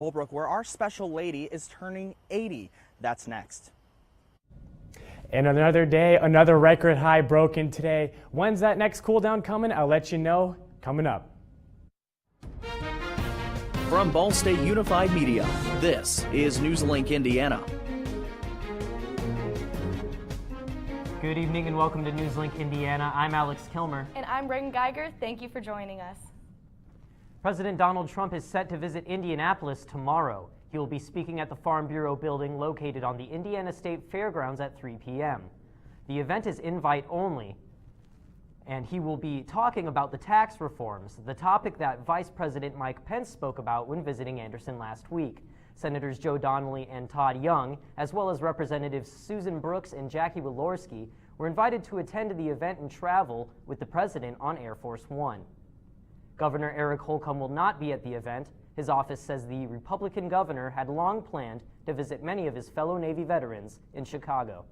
Holbrook, where our special lady is turning 80. That's next. And another day, another record high broken today. When's that next cool down coming? I'll let you know coming up. From Ball State Unified Media, this is NewsLink Indiana. Good evening and welcome to NewsLink Indiana. I'm Alex Kilmer. And I'm Reagan Geiger. Thank you for joining us. President Donald Trump is set to visit Indianapolis tomorrow. He will be speaking at the Farm Bureau building located on the Indiana State Fairgrounds at 3 p.m. The event is invite only, and he will be talking about the tax reforms, the topic that Vice President Mike Pence spoke about when visiting Anderson last week. Senators Joe Donnelly and Todd Young, as well as Representatives Susan Brooks and Jackie Walorski, were invited to attend the event and travel with the president on Air Force One. Governor Eric Holcomb will not be at the event. His office says the Republican governor had long planned to visit many of his fellow Navy veterans in Chicago.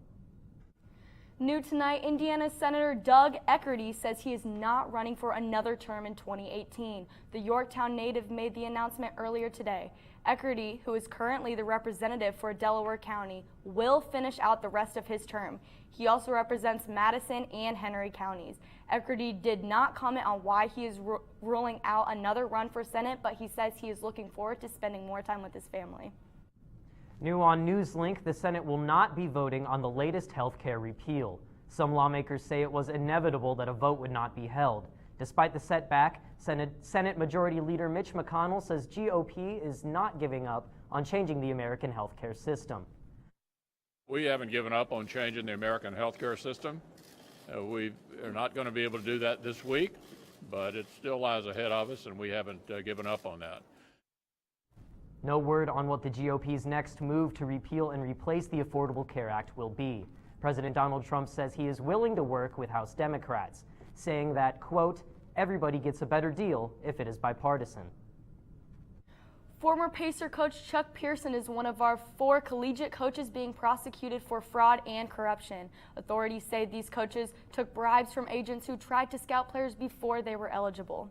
New tonight, Indiana Senator Doug Eckerty says he is not running for another term in 2018. The Yorktown native made the announcement earlier today. Eckerty, who is currently the representative for Delaware County, will finish out the rest of his term. He also represents Madison and Henry counties. Eckerty did not comment on why he is ruling out another run for Senate, but he says he is looking forward to spending more time with his family. New on NewsLink, the Senate will not be voting on the latest health care repeal. Some lawmakers say it was inevitable that a vote would not be held. Despite the setback, Senate Majority Leader Mitch McConnell says GOP is not giving up on changing the American health care system. We haven't given up on changing the American health care system. We are not going to be able to do that this week, but it still lies ahead of us, and we haven't given up on that. No word on what the GOP's next move to repeal and replace the Affordable Care Act will be. President Donald Trump says he is willing to work with House Democrats, saying that, quote, everybody gets a better deal if it is bipartisan. Former Pacer coach Chuck Pearson is one of our 4 collegiate coaches being prosecuted for fraud and corruption. Authorities say these coaches took bribes from agents who tried to scout players before they were eligible.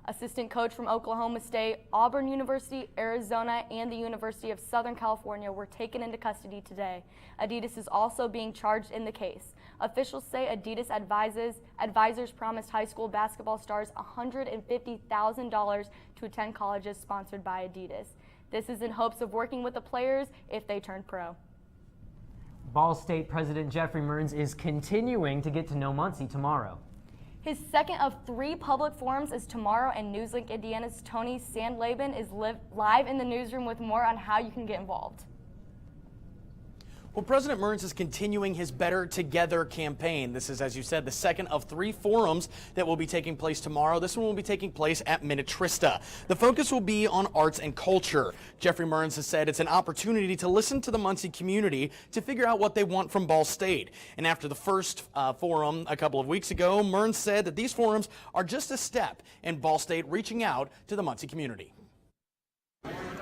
Assistant coach from Oklahoma State, Auburn University, Arizona, and the University of Southern California were taken into custody today. Adidas is also being charged in the case. Officials say Adidas advisors promised high school basketball stars $150,000 to attend colleges sponsored by Adidas. This is in hopes of working with the players if they turn pro. Ball State President Jeffrey Mearns is continuing to get to know Muncie tomorrow. His second of 3 public forums is tomorrow, and NewsLink Indiana's Tony Sandlaben is live in the newsroom with more on how you can get involved. Well, President Mearns is continuing his Better Together campaign. This is, as you said, the second of 3 forums that will be taking place tomorrow. This one will be taking place at Minnetrista. The focus will be on arts and culture. Jeffrey Mearns has said it's an opportunity to listen to the Muncie community to figure out what they want from Ball State. And after the first forum a couple of weeks ago, Mearns said that these forums are just a step in Ball State reaching out to the Muncie community.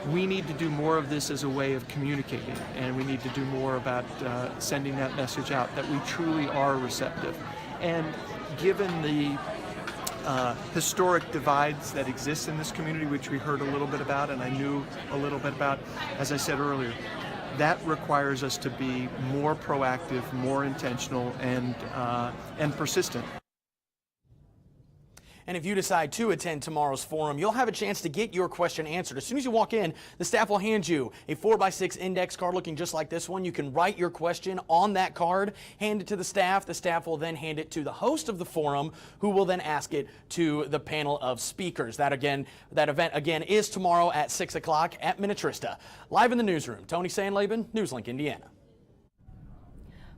We need to do more of this as a way of communicating, and we need to do more about sending that message out that we truly are receptive. And given the historic divides that exist in this community, which we heard a little bit about and I knew a little bit about, as I said earlier, that requires us to be more proactive, more intentional, and persistent. And if you decide to attend tomorrow's forum, you'll have a chance to get your question answered. As soon as you walk in, the staff will hand you a 4x6 index card looking just like this one. You can write your question on that card, hand it to the staff. The staff will then hand it to the host of the forum, who will then ask it to the panel of speakers. That event again is tomorrow at 6 o'clock at Minnetrista. Live in the newsroom, Tony Sandlaben, NewsLink Indiana.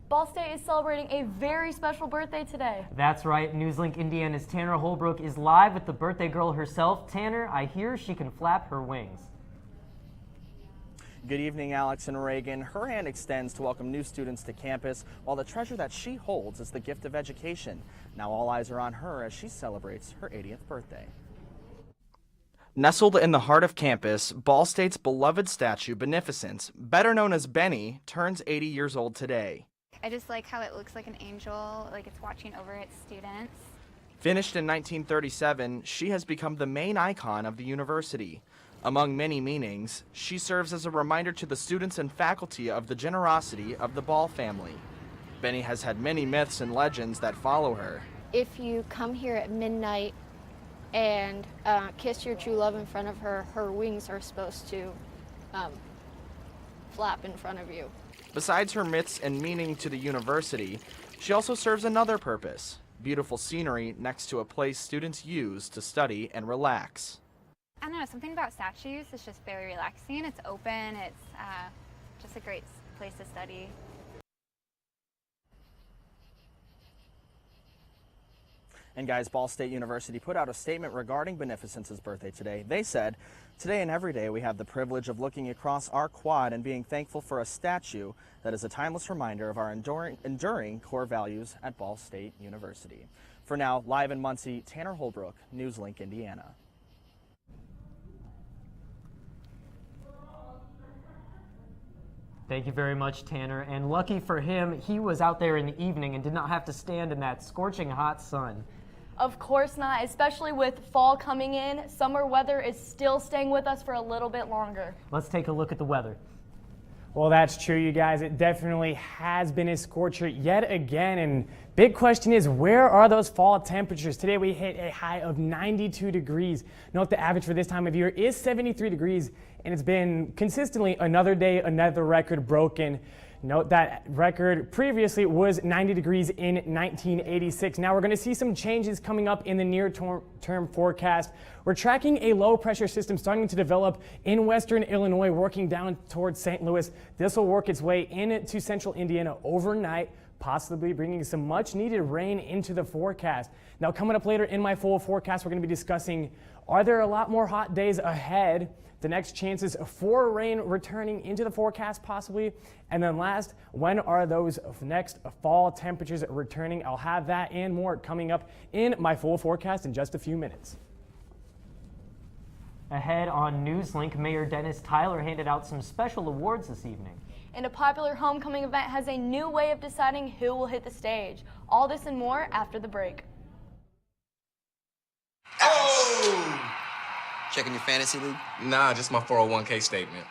Ball State is celebrating a very special birthday today. That's right. NewsLink Indiana's Tanner Holbrook is live with the birthday girl herself. Tanner, I hear she can flap her wings. Good evening, Alex and Reagan. Her hand extends to welcome new students to campus, while the treasure that she holds is the gift of education. Now all eyes are on her as she celebrates her 80th birthday. Nestled in the heart of campus, Ball State's beloved statue, Beneficence, better known as Benny, turns 80 years old today. I just like how it looks like an angel, like it's watching over its students. Finished in 1937, she has become the main icon of the university. Among many meanings, she serves as a reminder to the students and faculty of the generosity of the Ball family. Benny has had many myths and legends that follow her. If you come here at midnight and kiss your true love in front of her, her wings are supposed to flap in front of you. Besides her myths and meaning to the university, she also serves another purpose: beautiful scenery next to a place students use to study and relax. I don't know, something about statues is just very relaxing. It's open, it's just a great place to study. And guys, Ball State University put out a statement regarding Beneficence's birthday today. They said, "Today and every day we have the privilege of looking across our quad and being thankful for a statue that is a timeless reminder of our enduring core values at Ball State University." For now, live in Muncie, Tanner Holbrook, NewsLink, Indiana. Thank you very much, Tanner. And lucky for him, he was out there in the evening and did not have to stand in that scorching hot sun. Of course not, especially with fall coming in. Summer weather is still staying with us for a little bit longer. Let's take a look at the weather. Well, that's true, you guys. It definitely has been a scorcher yet again. And big question is, where are those fall temperatures? Today we hit a high of 92 degrees. Note the average for this time of year is 73 degrees, and it's been consistently another day, another record broken. Note that record previously was 90 degrees in 1986. Now we're going to see some changes coming up in the near-term forecast. We're tracking a low-pressure system starting to develop in western Illinois, working down towards St. Louis. This will work its way into central Indiana overnight, possibly bringing some much-needed rain into the forecast. Now coming up later in my full forecast, we're going to be discussing, are there a lot more hot days ahead? The next chances for rain returning into the forecast possibly. And then last, when are those next fall temperatures returning? I'll have that and more coming up in my full forecast in just a few minutes. Ahead on NewsLink, Mayor Dennis Tyler handed out some special awards this evening. And a popular homecoming event has a new way of deciding who will hit the stage. All this and more after the break. Oh! Checking your fantasy league? Nah, just my 401k statement.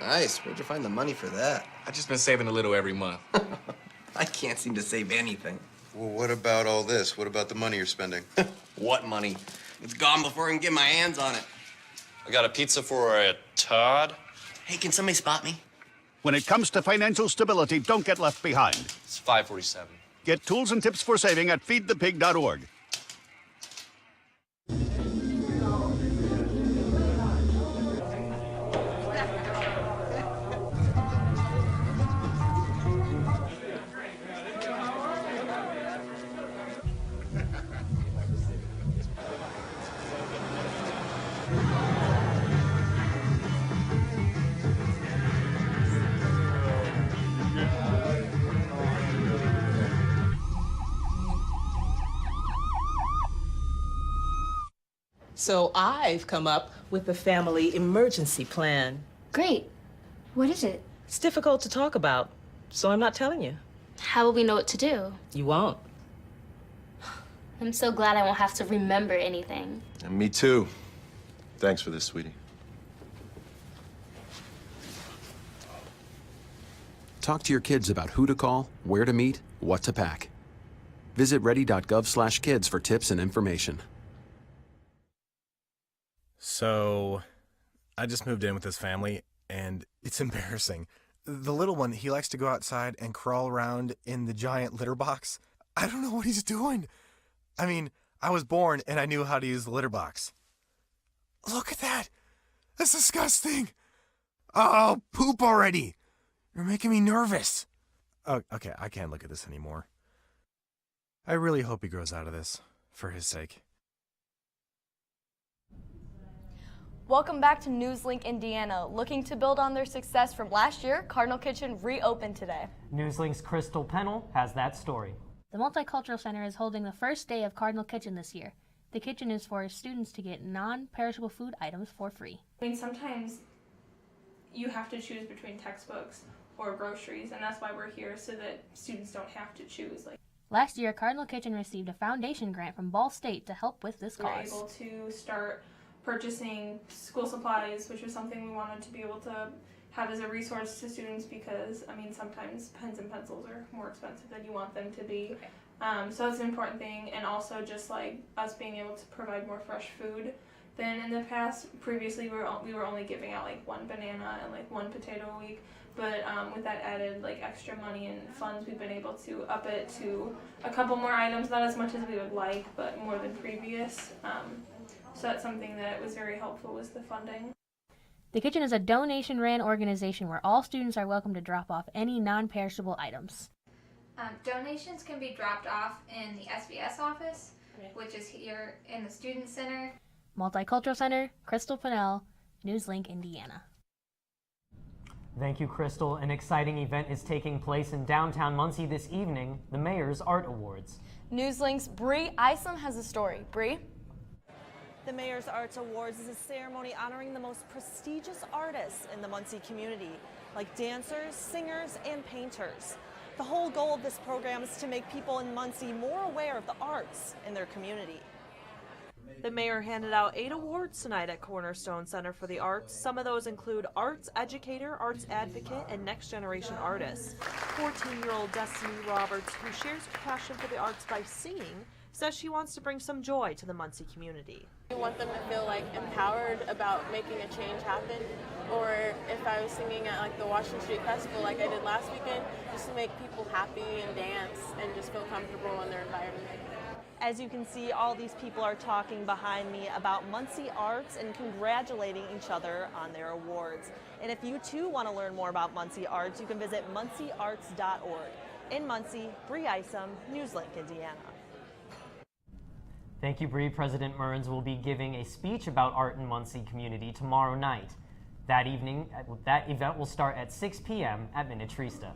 Nice. Where'd you find the money for that? I just been saving a little every month. I can't seem to save anything. Well, what about all this? What about the money you're spending? What money? It's gone before I can get my hands on it. I got a pizza for a Todd. Hey, can somebody spot me? When it comes to financial stability, don't get left behind. It's 547. Get tools and tips for saving at feedthepig.org. So I've come up with a family emergency plan. Great. What is it? It's difficult to talk about, so I'm not telling you. How will we know what to do? You won't. I'm so glad I won't have to remember anything. And me too. Thanks for this, sweetie. Talk to your kids about who to call, where to meet, what to pack. Visit ready.gov/kids for tips and information. So, I just moved in with this family, and it's embarrassing. The little one, he likes to go outside and crawl around in the giant litter box. I don't know what he's doing. I mean, I was born and I knew how to use the litter box. Look at that! That's disgusting! Oh, poop already! You're making me nervous. Oh, okay, I can't look at this anymore. I really hope he grows out of this, for his sake. Welcome back to NewsLink Indiana. Looking to build on their success from last year, Cardinal Kitchen reopened today. NewsLink's Crystal Pennell has that story. The Multicultural Center is holding the first day of Cardinal Kitchen this year. The kitchen is for students to get non-perishable food items for free. I mean, sometimes you have to choose between textbooks or groceries, and that's why we're here, so that students don't have to choose. Last year, Cardinal Kitchen received a foundation grant from Ball State to help with this cause. We're able to start purchasing school supplies, which was something we wanted to be able to have as a resource to students because, I mean, sometimes pens and pencils are more expensive than you want them to be. So that's an important thing, and also just like us being able to provide more fresh food than in the past. Previously, we were only giving out like 1 banana and like 1 potato a week, but with that added like extra money and funds, we've been able to up it to a couple more items, not as much as we would like, but more than previous. So that's something that was very helpful, was the funding. The Kitchen is a donation-ran organization where all students are welcome to drop off any non-perishable items. Donations can be dropped off in the SBS office, which is here in the Student Center. Multicultural Center, Crystal Pinnell, NewsLink, Indiana. Thank you, Crystal. An exciting event is taking place in downtown Muncie this evening, the Mayor's Art Awards. NewsLink's Bree Isom has a story. Bree? The Mayor's Arts Awards is a ceremony honoring the most prestigious artists in the Muncie community, like dancers, singers, and painters. The whole goal of this program is to make people in Muncie more aware of the arts in their community. The mayor handed out 8 awards tonight at Cornerstone Center for the Arts. Some of those include Arts Educator, Arts Advocate, and Next Generation Artist. 14-year-old Destiny Roberts, who shares her passion for the arts by singing, says she wants to bring some joy to the Muncie community. I want them to feel like empowered about making a change happen, or if I was singing at like the Washington Street Festival like I did last weekend, just to make people happy and dance and just feel comfortable in their environment. As you can see, all these people are talking behind me about Muncie arts and congratulating each other on their awards. And if you too want to learn more about Muncie arts, you can visit munciearts.org. In Muncie, Bree Isom, NewsLink, Indiana. Thank you, Bree. President Mearns will be giving a speech about art in Muncie community tomorrow night. That event will start at 6 p.m. at Minnetrista.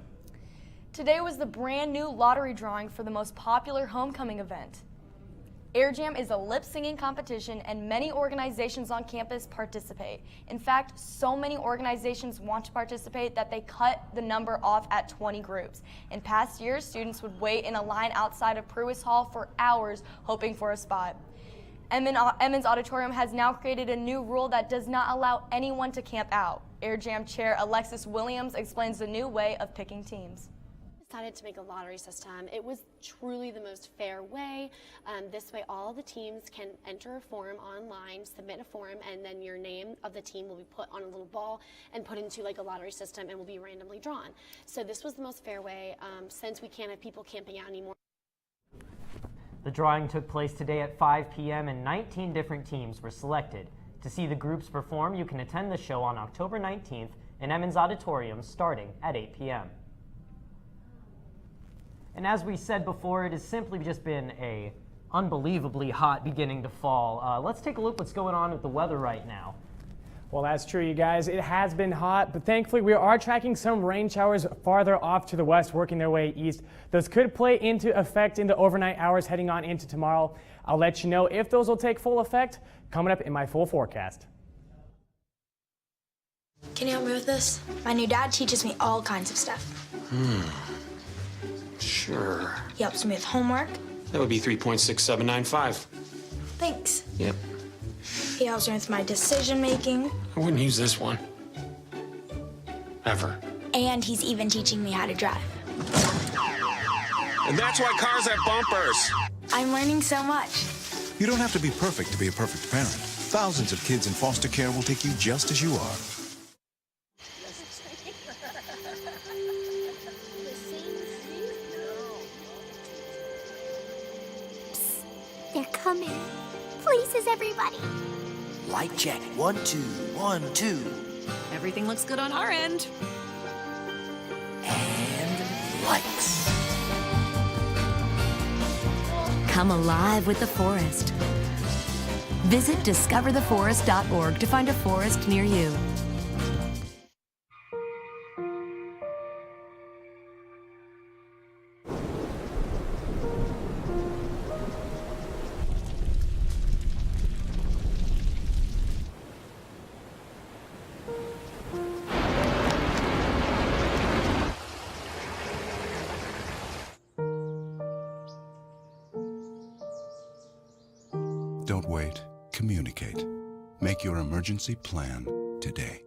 Today was the brand new lottery drawing for the most popular homecoming event. Air Jam is a lip-singing competition and many organizations on campus participate. In fact, so many organizations want to participate that they cut the number off at 20 groups. In past years, students would wait in a line outside of Pruis Hall for hours hoping for a spot. Emmons Auditorium has now created a new rule that does not allow anyone to camp out. Air Jam Chair Alexis Williams explains the new way of picking teams. Decided to make a lottery system. It was truly the most fair way. This way all the teams can enter a form online, submit a form, and then your name of the team will be put on a little ball and put into like a lottery system and will be randomly drawn. So this was the most fair way since we can't have people camping out anymore. The drawing took place today at 5 p.m. and 19 different teams were selected. To see the groups perform, you can attend the show on October 19th in Emmons Auditorium starting at 8 p.m. And as we said before, it has simply just been a unbelievably hot beginning to fall. Let's take a look what's going on with the weather right now. Well, that's true, you guys. It has been hot, but thankfully we are tracking some rain showers farther off to the west, working their way east. Those could play into effect in the overnight hours heading on into tomorrow. I'll let you know if those will take full effect coming up in my full forecast. Can you help me with this? My new dad teaches me all kinds of stuff. Sure. He helps me with homework. That would be 3.6795. Thanks. Yep. He helps me with my decision making. I wouldn't use this one. Ever. And he's even teaching me how to drive. And that's why cars have bumpers. I'm learning so much. You don't have to be perfect to be a perfect parent. Thousands of kids in foster care will take you just as you are. They're coming. Places, everybody. Light check. 1, 2, 1, 2. Everything looks good on our end. And lights. Come alive with the forest. Visit discovertheforest.org to find a forest near you. Don't wait. Communicate. Make your emergency plan today.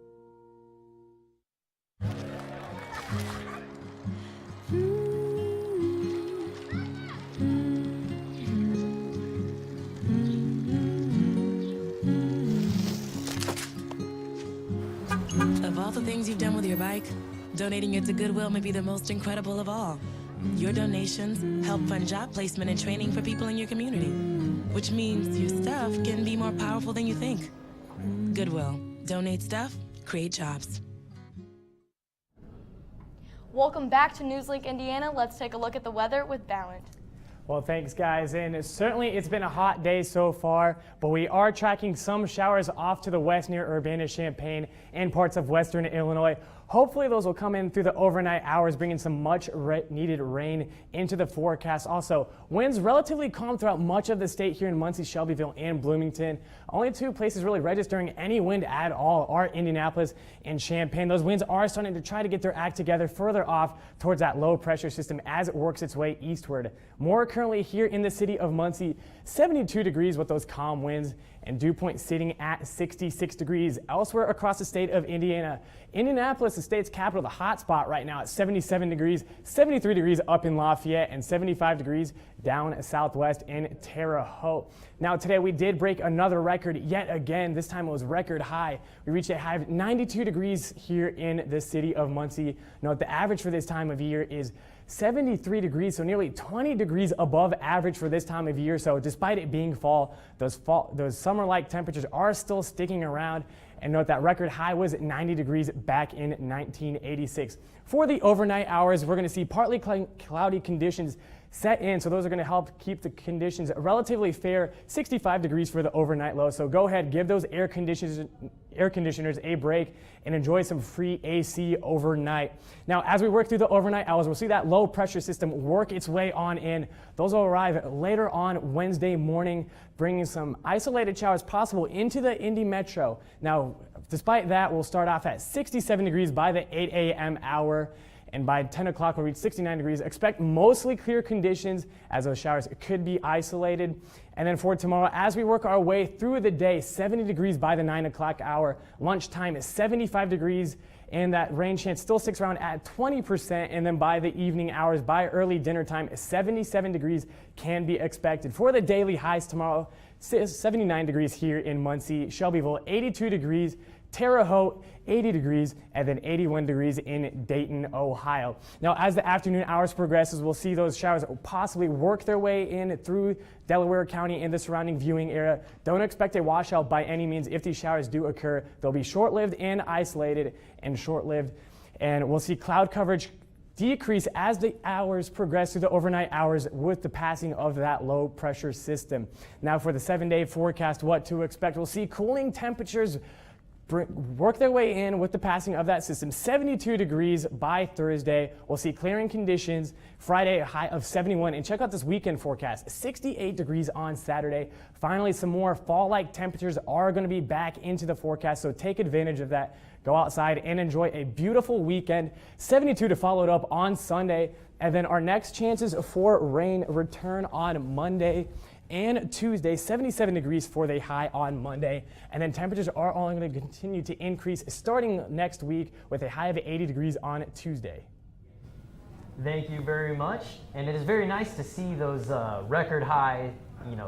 Of all the things you've done with your bike, donating it to Goodwill may be the most incredible of all. Your donations help fund job placement and training for people in your community, which means your stuff can be more powerful than you think. Goodwill. Donate stuff, create jobs. Welcome back to NewsLink Indiana. Let's take a look at the weather with Ballant. Well, thanks, guys. And certainly it's been a hot day so far, but we are tracking some showers off to the west near Urbana-Champaign and parts of western Illinois. Hopefully those will come in through the overnight hours, bringing some much needed rain into the forecast. Also, winds relatively calm throughout much of the state here in Muncie, Shelbyville, and Bloomington. Only two places really registering any wind at all are Indianapolis and Champaign. Those winds are starting to try to get their act together further off towards that low pressure system as it works its way eastward. More currently here in the city of Muncie, 72 degrees with those calm winds, and dew point sitting at 66 degrees. Elsewhere across the state of Indiana, Indianapolis, the state's capital, the hot spot right now at 77 degrees, 73 degrees up in Lafayette, and 75 degrees down southwest in Terre Haute. Now today we did break another record yet again. This time it was record high. We reached a high of 92 degrees here in the city of Muncie. Note the average for this time of year is 73 degrees, so nearly 20 degrees above average for this time of year. So despite it being fall, those summer-like temperatures are still sticking around. And note that record high was 90 degrees back in 1986. For the overnight hours, we're going to see partly cloudy conditions set in, so those are going to help keep the conditions relatively fair. 65 degrees for the overnight low, so go ahead, give those air conditioners a break and enjoy some free AC overnight. Now, as we work through the overnight hours, we'll see that low pressure system work its way on in. Those will arrive later on Wednesday morning, bringing some isolated showers possible into the Indy Metro. Now, despite that, we'll start off at 67 degrees by the 8 a.m. hour. And by 10 o'clock, we'll reach 69 degrees. Expect mostly clear conditions as those showers could be isolated. And then for tomorrow, as we work our way through the day, 70 degrees by the 9 o'clock hour. Lunchtime is 75 degrees, and that rain chance still sticks around at 20%. And then by the evening hours, by early dinner time, 77 degrees can be expected. For the daily highs tomorrow, 79 degrees here in Muncie, Shelbyville, 82 degrees, Terre Haute, 80 degrees, and then 81 degrees in Dayton, Ohio. Now, as the afternoon hours progresses, we'll see those showers possibly work their way in through Delaware County and the surrounding viewing area. Don't expect a washout by any means if these showers do occur. They'll be short-lived and isolated and short-lived. And we'll see cloud coverage decrease as the hours progress through the overnight hours with the passing of that low pressure system. Now for the 7-day forecast, what to expect. We'll see cooling temperatures work their way in with the passing of that system. 72 degrees by Thursday. We'll see clearing conditions. Friday, a high of 71. And check out this weekend forecast. 68 degrees on Saturday. Finally, some more fall-like temperatures are going to be back into the forecast, so take advantage of that. Go outside and enjoy a beautiful weekend. 72 to follow it up on Sunday. And then our next chances for rain return on Monday and Tuesday, 77 degrees for the high on Monday. And then temperatures are only going to continue to increase starting next week with a high of 80 degrees on Tuesday. Thank you very much. And it is very nice to see those record high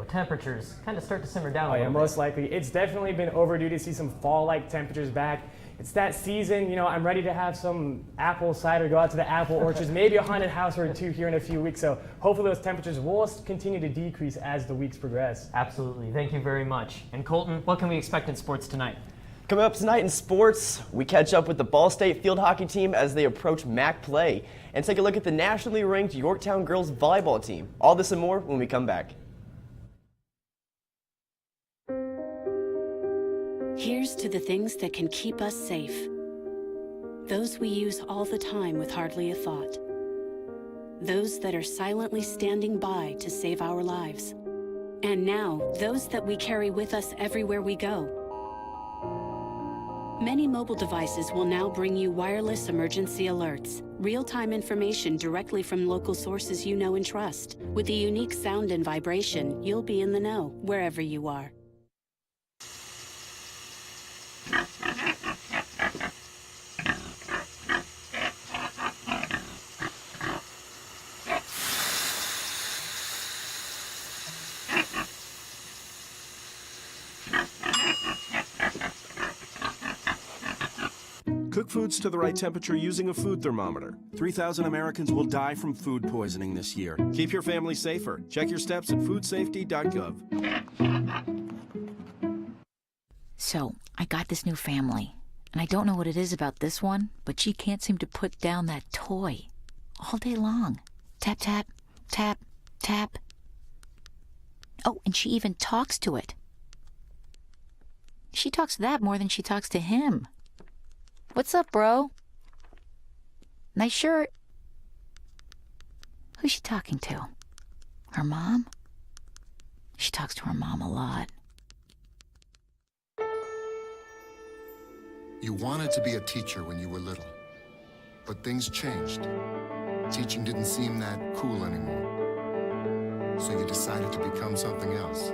temperatures kind of start to simmer down a little bit. Most likely. It's definitely been overdue to see some fall-like temperatures back. It's that season, I'm ready to have some apple cider, go out to the apple orchards, maybe a haunted house or two here in a few weeks. So hopefully those temperatures will continue to decrease as the weeks progress. Absolutely. Thank you very much. And Colton, what can we expect in sports tonight? Coming up tonight in sports, we catch up with the Ball State field hockey team as they approach MAC play and take a look at the nationally ranked Yorktown girls volleyball team. All this and more when we come back. Here's to the things that can keep us safe. Those we use all the time with hardly a thought. Those that are silently standing by to save our lives. And now, those that we carry with us everywhere we go. Many mobile devices will now bring you wireless emergency alerts, real-time information directly from local sources you know and trust. With the unique sound and vibration, you'll be in the know wherever you are. Cook foods to the right temperature using a food thermometer. 3,000 Americans will die from food poisoning this year. Keep your family safer. Check your steps at foodsafety.gov. So, I got this new family, and I don't know what it is about this one, but she can't seem to put down that toy all day long. Tap, tap, tap, tap. Oh, and she even talks to it. She talks to that more than she talks to him. What's up, bro? Nice shirt. Who's she talking to? Her mom? She talks to her mom a lot. You wanted to be a teacher when you were little, but things changed. Teaching didn't seem that cool anymore, so you decided to become something else.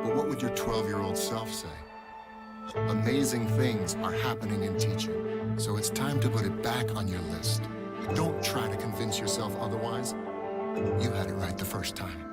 But what would your 12-year-old self say? Amazing things are happening in teaching, so it's time to put it back on your list. Don't try to convince yourself otherwise. You had it right the first time.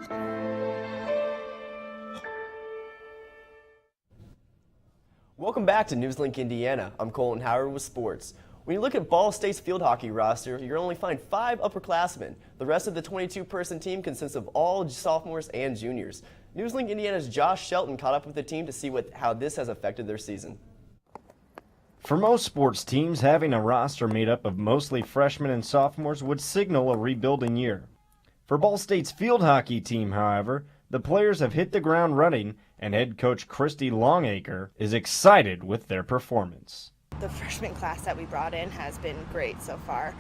Welcome back to NewsLink Indiana. I'm Colton Howard with sports. When you look at Ball State's field hockey roster, you'll only find 5 upperclassmen. The rest of the 22-person team consists of all sophomores and juniors. NewsLink Indiana's Josh Shelton caught up with the team to see how this has affected their season. For most sports teams, having a roster made up of mostly freshmen and sophomores would signal a rebuilding year. For Ball State's field hockey team, however, the players have hit the ground running, and head coach Christy Longacre is excited with their performance. The freshman class that we brought in has been great so far,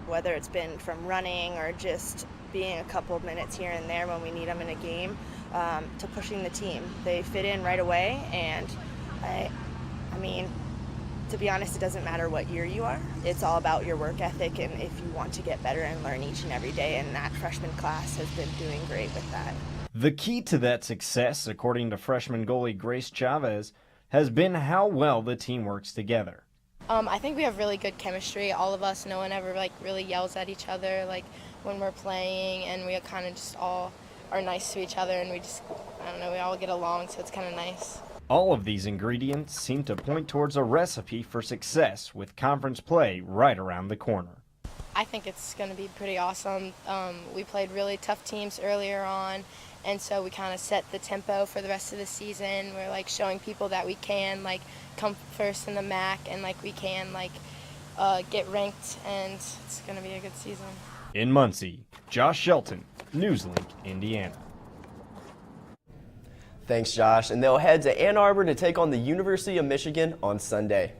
whether it's been from running or just being a couple of minutes here and there when we need them in a game, to pushing the team. They fit in right away, and I mean, to be honest, it doesn't matter what year you are. It's all about your work ethic and if you want to get better and learn each and every day, and that freshman class has been doing great with that. The key to that success, according to freshman goalie Grace Chavez, has been how well the team works together. I think we have really good chemistry, all of us. No one ever really yells at each other when we're playing, and we kind of just all are nice to each other, and we just, I don't know, we all get along, so it's kind of nice. All of these ingredients seem to point towards a recipe for success with conference play right around the corner. I think it's going to be pretty awesome. We played really tough teams earlier on, and so we kind of set the tempo for the rest of the season. We're showing people that we can come first in the MAC, and we can get ranked, and it's going to be a good season. In Muncie, Josh Shelton, NewsLink, Indiana. Thanks, Josh. And they'll head to Ann Arbor to take on the University of Michigan on Sunday.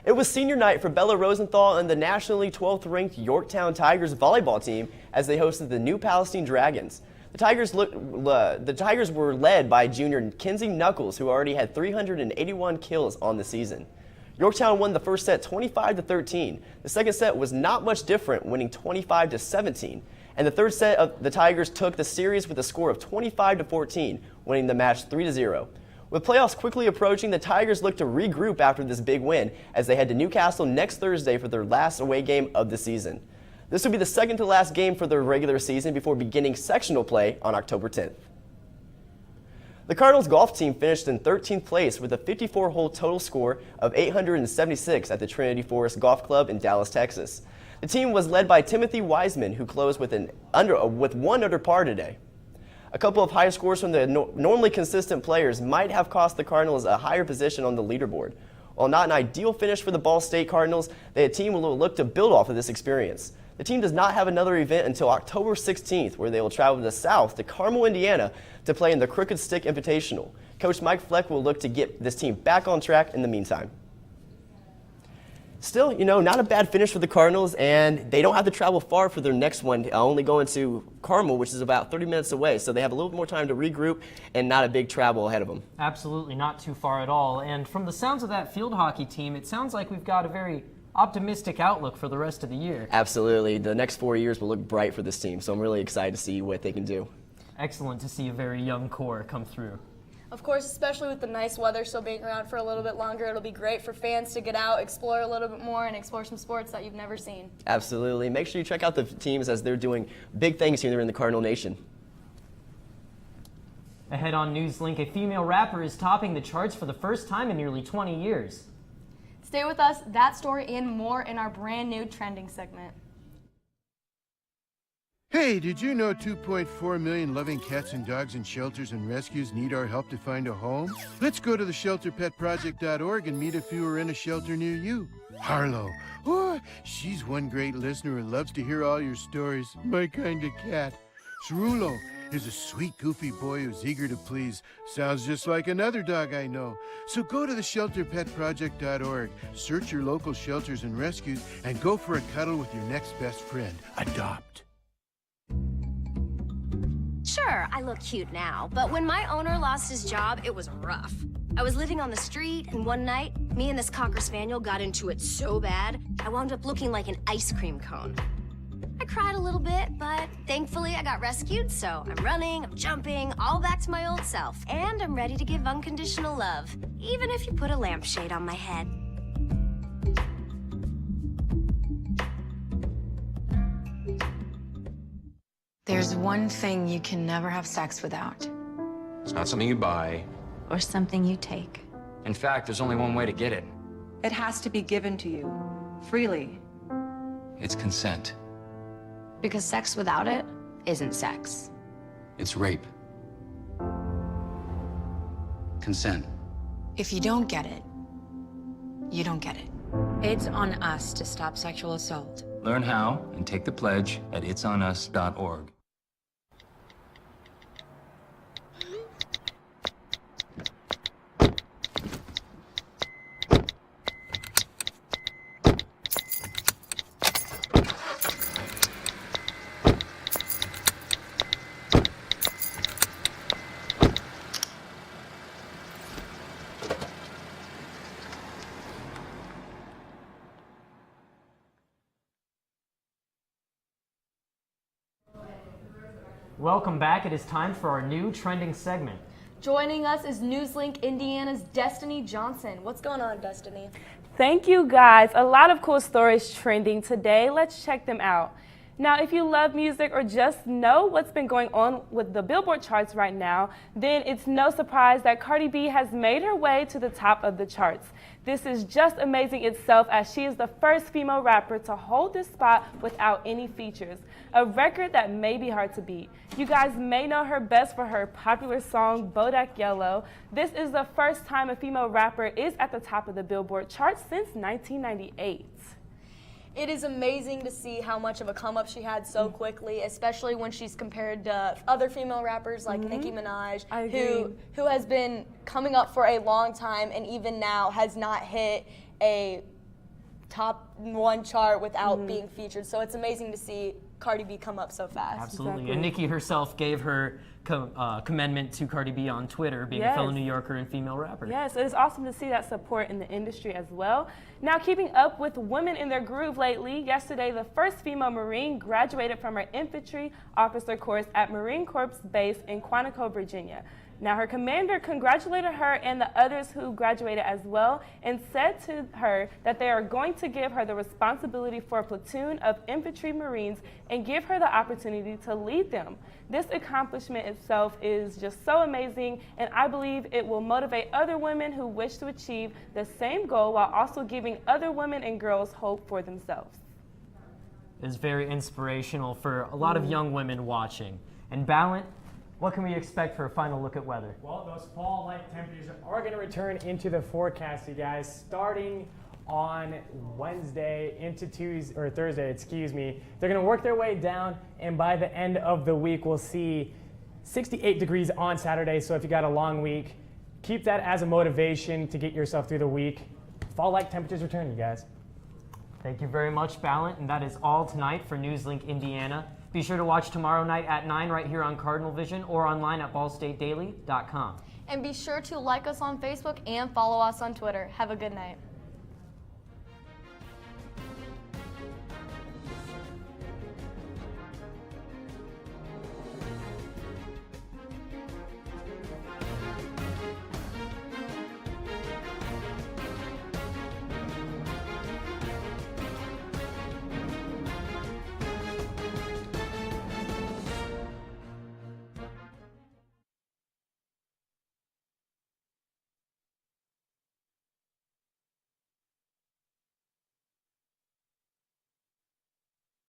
It was senior night for Bella Rosenthal and the nationally 12th-ranked Yorktown Tigers volleyball team as they hosted the New Palestine Dragons. The Tigers were led by junior Kinsey Knuckles, who already had 381 kills on the season. Yorktown won the first set 25-13. The second set was not much different, winning 25-17. And the third set, the Tigers took the series with a score of 25-14, winning the match 3-0. With playoffs quickly approaching, the Tigers look to regroup after this big win as they head to Newcastle next Thursday for their last away game of the season. This will be the second to last game for their regular season before beginning sectional play on October 10th. The Cardinals golf team finished in 13th place with a 54-hole total score of 876 at the Trinity Forest Golf Club in Dallas, Texas. The team was led by Timothy Wiseman, who closed with one under par today. A couple of high scores from the normally consistent players might have cost the Cardinals a higher position on the leaderboard. While not an ideal finish for the Ball State Cardinals, the team will look to build off of this experience. The team does not have another event until October 16th, where they will travel to the south to Carmel, Indiana, to play in the Crooked Stick Invitational. Coach Mike Fleck will look to get this team back on track in the meantime. Still, not a bad finish for the Cardinals, and they don't have to travel far for their next one, only going to Carmel, which is about 30 minutes away. So they have a little more time to regroup and not a big travel ahead of them. Absolutely, not too far at all. And from the sounds of that field hockey team, it sounds like we've got a very optimistic outlook for the rest of the year. Absolutely. The next 4 years will look bright for this team, so I'm really excited to see what they can do. Excellent to see a very young core come through. Of course, especially with the nice weather still being around for a little bit longer, it'll be great for fans to get out, explore a little bit more, and explore some sports that you've never seen. Absolutely. Make sure you check out the teams as they're doing big things here in the Cardinal Nation. Ahead on NewsLink, a female rapper is topping the charts for the first time in nearly 20 years. Stay with us, that story and more in our brand new trending segment. Hey, did you know 2.4 million loving cats and dogs in shelters and rescues need our help to find a home? Let's go to the shelterpetproject.org and meet a few who are in a shelter near you. Harlow, oh, she's one great listener and loves to hear all your stories. My kind of cat. Cerulo is a sweet, goofy boy who's eager to please. Sounds just like another dog I know. So go to the shelterpetproject.org, search your local shelters and rescues, and go for a cuddle with your next best friend. Adopt. Sure, I look cute now, but when my owner lost his job, it was rough. I was living on the street, and one night, me and this Cocker Spaniel got into it so bad, I wound up looking like an ice cream cone. I cried a little bit, but thankfully I got rescued, so I'm running, I'm jumping, all back to my old self, and I'm ready to give unconditional love, even if you put a lampshade on my head. There's one thing you can never have sex without. It's not something you buy. Or something you take. In fact, there's only one way to get it. It has to be given to you, freely. It's consent. Because sex without it isn't sex. It's rape. Consent. If you don't get it, you don't get it. It's on us to stop sexual assault. Learn how and take the pledge at itsonus.org. Welcome back. It is time for our new trending segment. Joining us is NewsLink Indiana's Destiny Johnson. What's going on, Destiny? Thank you, guys. A lot of cool stories trending today. Let's check them out. Now, if you love music or just know what's been going on with the Billboard charts right now, then it's no surprise that Cardi B has made her way to the top of the charts. This is just amazing itself, as she is the first female rapper to hold this spot without any features, a record that may be hard to beat. You guys may know her best for her popular song, Bodak Yellow. This is the first time a female rapper is at the top of the Billboard charts since 1998. It is amazing to see how much of a come up she had so quickly, especially when she's compared to other female rappers like Nicki Minaj, who has been coming up for a long time and even now has not hit a top one chart without being featured. So it's amazing to see Cardi B come up so fast. Absolutely. Exactly. And Nicki herself gave her commendment to Cardi B on Twitter, being a fellow New Yorker and female rapper. Yes, it's awesome to see that support in the industry as well. Now, keeping up with women in their groove lately, yesterday the first female Marine graduated from her infantry officer course at Marine Corps Base in Quantico, Virginia. Now, her commander congratulated her and the others who graduated as well, and said to her that they are going to give her the responsibility for a platoon of infantry Marines and give her the opportunity to lead them. This accomplishment itself is just so amazing, and I believe it will motivate other women who wish to achieve the same goal while also giving other women and girls hope for themselves. It's very inspirational for a lot of young women watching. And Ballant, what can we expect for a final look at weather? Well, those fall-like temperatures are going to return into the forecast, you guys, starting on Wednesday into Tuesday, or Thursday, excuse me. They're going to work their way down, and by the end of the week, we'll see 68 degrees on Saturday. So if you got a long week, keep that as a motivation to get yourself through the week. Fall-like temperatures return, you guys. Thank you very much, Ballant, and that is all tonight for NewsLink Indiana. Be sure to watch tomorrow night at 9 right here on Cardinal Vision or online at ballstatedaily.com. And be sure to like us on Facebook and follow us on Twitter. Have a good night.